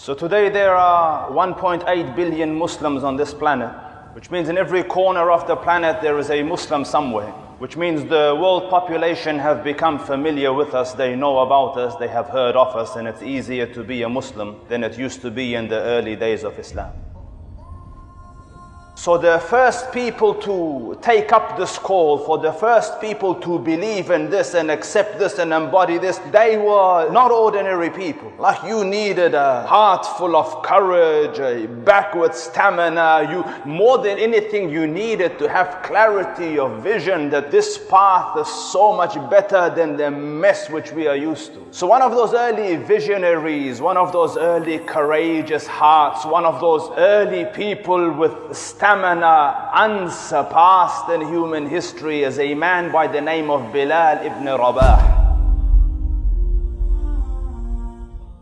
So today there are 1.8 billion Muslims on this planet, which means in every corner of the planet there is a Muslim somewhere, which means the world population have become familiar with us, they know about us, they have heard of us, and it's easier to be a Muslim than it used to be in the early days of Islam. So the first people to take up this call, for the first people to believe in this and accept this and embody this, they were not ordinary people. Like you needed a heart full of courage, a backward stamina. More than anything, you needed to have clarity of vision that this path is so much better than the mess which we are used to. So one of those early visionaries, one of those early courageous hearts, one of those early people with stamina unsurpassed in human history is a man by the name of Bilal ibn Rabah.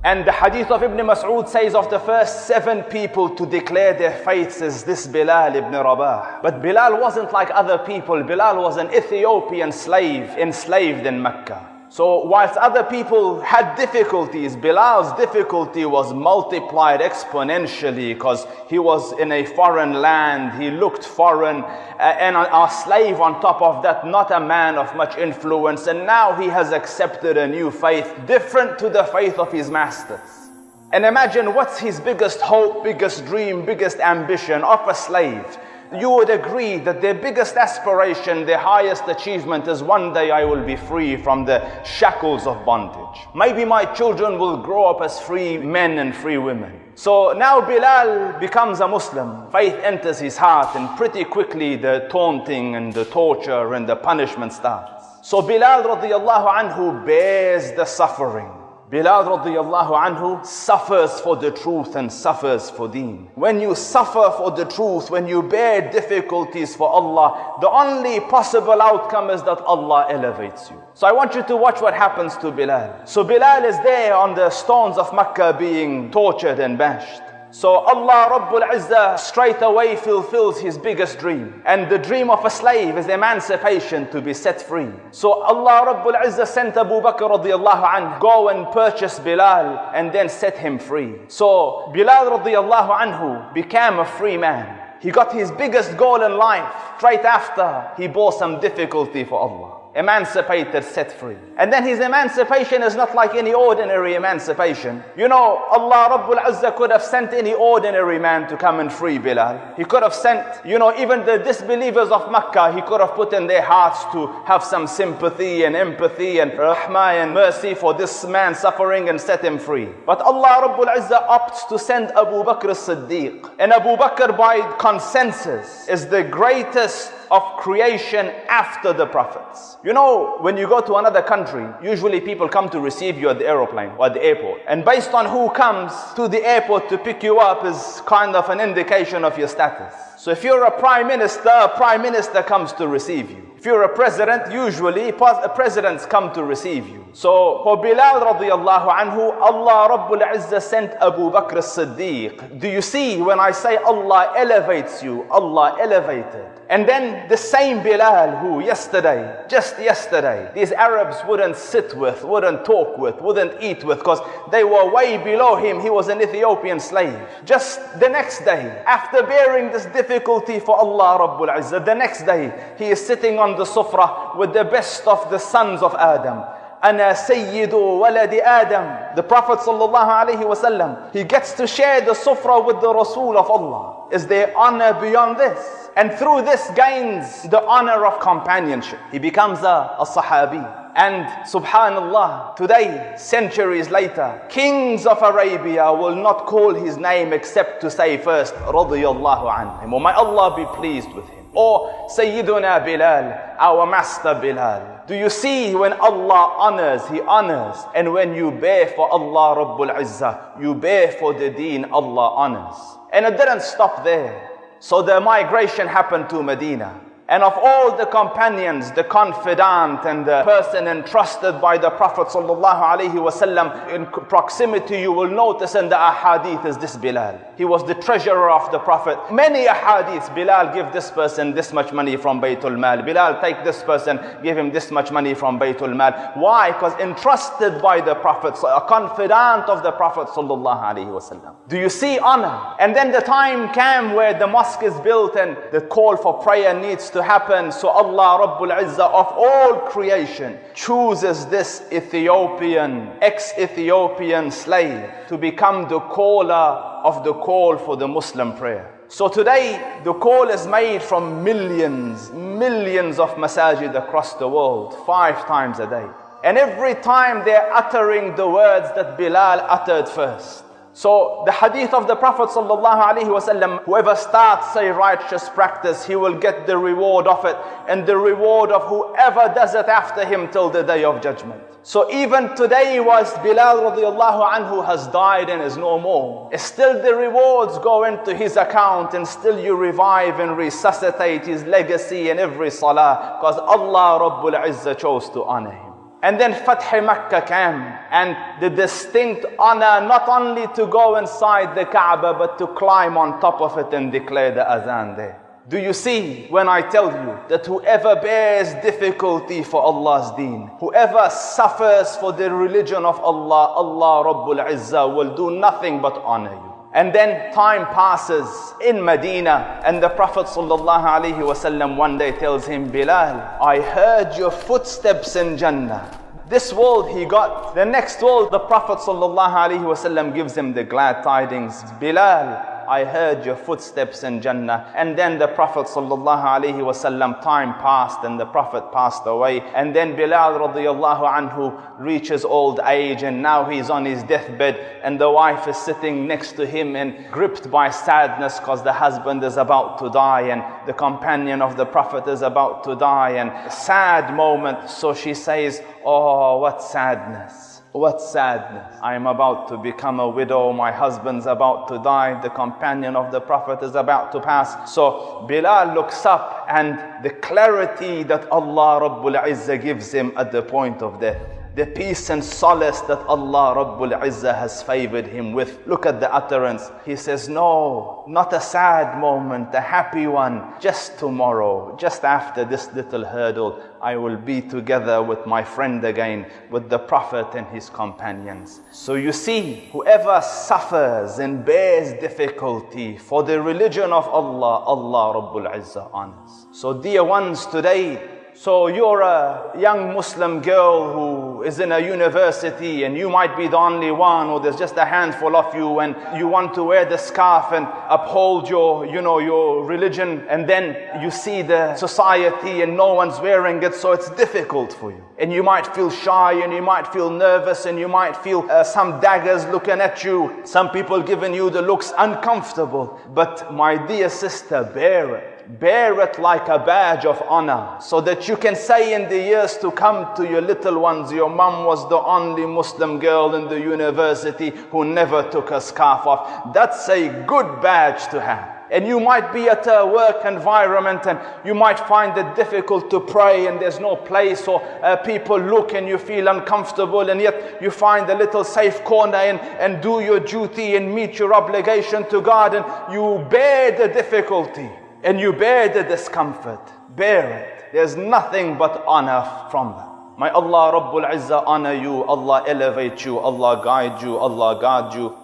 And the hadith of Ibn Mas'ud says of the first 7 people to declare their faiths is this Bilal ibn Rabah. But Bilal wasn't like other people. Bilal was an Ethiopian slave enslaved in Mecca. So whilst other people had difficulties, Bilal's difficulty was multiplied exponentially because he was in a foreign land, he looked foreign, and a slave on top of that, not a man of much influence, and now he has accepted a new faith, different to the faith of his masters. And imagine what's his biggest hope, biggest dream, biggest ambition of a slave. You would agree that their biggest aspiration, their highest achievement is one day I will be free from the shackles of bondage. Maybe my children will grow up as free men and free women. So now Bilal becomes a Muslim. Faith enters his heart, and pretty quickly the taunting and the torture and the punishment starts. So Bilal radiallahu anhu bears the suffering. Bilal radiallahu anhu suffers for the truth and suffers for deen. When you suffer for the truth, when you bear difficulties for Allah, the only possible outcome is that Allah elevates you. So I want you to watch what happens to Bilal. So Bilal is there on the stones of Mecca being tortured and bashed. So Allah Rabbul Izzah straight away fulfills his biggest dream. And the dream of a slave is emancipation, to be set free. So Allah Rabbul Izzah sent Abu Bakr radiallahu anhu, go and purchase Bilal and then set him free. So Bilal radiallahu anhu became a free man. He got his biggest goal in life straight after he bore some difficulty for Allah. Emancipated, set free. And then his emancipation is not like any ordinary emancipation. You know, Allah Rabbul Izzah could have sent any ordinary man to come and free Bilal. He could have sent, even the disbelievers of Mecca, he could have put in their hearts to have some sympathy and empathy and rahmah and mercy for this man suffering and set him free. But Allah Rabbul Izzah opts to send Abu Bakr as-Siddiq. And Abu Bakr, by consensus, is the greatest of creation after the prophets. When you go to another country, usually people come to receive you at the aeroplane or at the airport. And based on who comes to the airport to pick you up is kind of an indication of your status. So if you're a prime minister comes to receive you. If you're a president, usually presidents come to receive you. So for Bilal radiallahu anhu, Allah Rabbul Izzah sent Abu Bakr as-Siddiq. Do you see when I say Allah elevates you, Allah elevated? And then the same Bilal who just yesterday, these Arabs wouldn't sit with, wouldn't talk with, wouldn't eat with, because they were way below him. He was an Ethiopian slave. Just the next day, after bearing this difficulty for Allah Rabbul Izzah, the next day, he is sitting on the sufra with the best of the sons of Adam. Ana sayyidu waladi Adam. The Prophet sallallahu alaihi wasallam, he gets to share the sufra with the Rasul of Allah. Is there honor beyond this? And through this gains the honor of companionship. He becomes a sahabi. And subhanallah, today, centuries later, kings of Arabia will not call his name except to say first, radiyallahu anhum, or may Allah be pleased with him. Or Sayyiduna Bilal, our master Bilal. Do you see when Allah honors, He honors. And when you bear for Allah Rabbul Izzah, you bear for the deen, Allah honors. And it didn't stop there. So the migration happened to Medina. And of all the companions, the confidant and the person entrusted by the Prophet ﷺ in proximity, you will notice in the ahadith is this Bilal. He was the treasurer of the Prophet. Many ahadiths, Bilal, give this person this much money from Baytul Mal. Bilal, take this person, give him this much money from Baytul Mal. Why? Because entrusted by the Prophet, a confidant of the Prophet ﷺ. Do you see honor? And then the time came where the mosque is built and the call for prayer needs to happen. So Allah Rabbul Izzah of all creation chooses this Ethiopian, ex-Ethiopian slave to become the caller of the call for the Muslim prayer. So today the call is made from millions of masajid across the world, 5 times a day. And every time they're uttering the words that Bilal uttered first. So the hadith of the Prophet ﷺ, whoever starts a righteous practice, he will get the reward of it and the reward of whoever does it after him till the day of judgment. So even today was Bilal radiallahu anhu has died and is no more. Still the rewards go into his account and still you revive and resuscitate his legacy in every salah because Allah Rabbul Izzah chose to honor him. And then Fath Makkah came and the distinct honor not only to go inside the Kaaba but to climb on top of it and declare the azan there. Do you see when I tell you that whoever bears difficulty for Allah's deen, whoever suffers for the religion of Allah, Allah Rabbul Izzah will do nothing but honor you. And then time passes in Medina and the Prophet ﷺ one day tells him, Bilal, I heard your footsteps in Jannah. This world he got. The next world, the Prophet ﷺ gives him the glad tidings. Bilal, I heard your footsteps in Jannah. And then the Prophet ﷺ, time passed and the Prophet passed away. And then Bilal radiallahu anhu reaches old age and now he's on his deathbed and the wife is sitting next to him and gripped by sadness because the husband is about to die and the companion of the Prophet is about to die, and a sad moment. So she says, oh, what sadness. What sadness. I am about to become a widow. My husband's about to die. The companion of the Prophet is about to pass. So Bilal looks up and the clarity that Allah Rabbul Izzah gives him at the point of death. The peace and solace that Allah Rabbul Izzah has favored him with. Look at the utterance. He says, no, not a sad moment, a happy one. Just tomorrow, just after this little hurdle, I will be together with my friend again, with the Prophet and his companions. So you see, whoever suffers and bears difficulty for the religion of Allah, Allah Rabbul Izzah honors. So dear ones, today, so you're a young Muslim girl who is in a university and you might be the only one, or there's just a handful of you, and you want to wear the scarf and uphold your religion, and then you see the society and no one's wearing it, so it's difficult for you. And you might feel shy and you might feel nervous and you might feel some daggers looking at you, some people giving you the looks, uncomfortable. But my dear sister, bear it. Bear it like a badge of honor, so that you can say in the years to come to your little ones, your mom was the only Muslim girl in the university who never took her scarf off. That's a good badge to have. And you might be at a work environment and you might find it difficult to pray and there's no place, or people look and you feel uncomfortable, and yet you find a little safe corner and do your duty and meet your obligation to God, and you bear the difficulty. And you bear the discomfort. Bear it. There's nothing but honor from that. May Allah Rabbul Izzah honor you, Allah elevate you, Allah guide you, Allah guard you.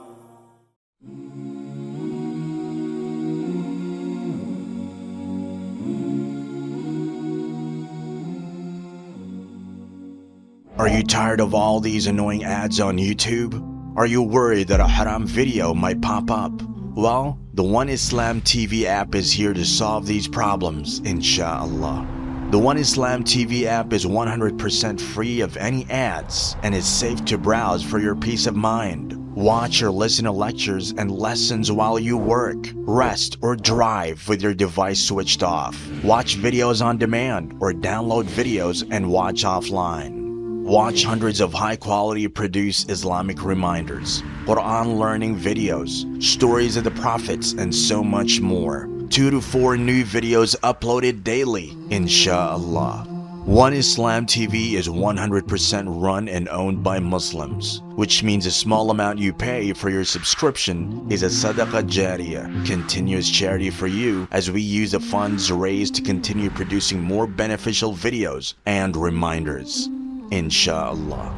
Are you tired of all these annoying ads on YouTube? Are you worried that a haram video might pop up? Well, the One Islam TV app is here to solve these problems, inshallah. The One Islam TV app is 100% free of any ads and is safe to browse for your peace of mind. Watch or listen to lectures and lessons while you work, rest, or drive with your device switched off. Watch videos on demand or download videos and watch offline. Watch hundreds of high-quality produced Islamic reminders, Quran learning videos, stories of the prophets, and so much more. 2 to 4 new videos uploaded daily, inshallah. One Islam TV is 100% run and owned by Muslims, which means a small amount you pay for your subscription is a SADAQAH JARIYAH, continuous charity for you, as we use the funds raised to continue producing more beneficial videos and reminders, inshallah.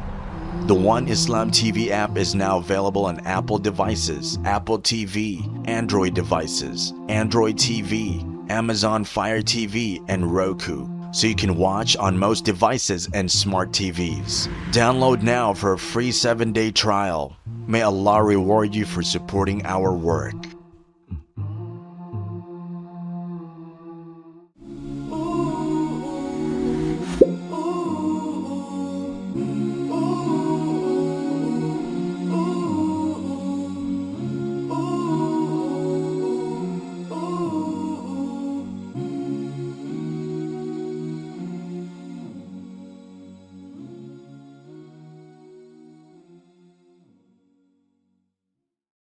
The One Islam TV app is now available on Apple devices, Apple TV, Android devices, Android TV, Amazon Fire TV, and Roku, so you can watch on most devices and smart TVs. Download now for a free 7-day trial. May Allah reward you for supporting our work.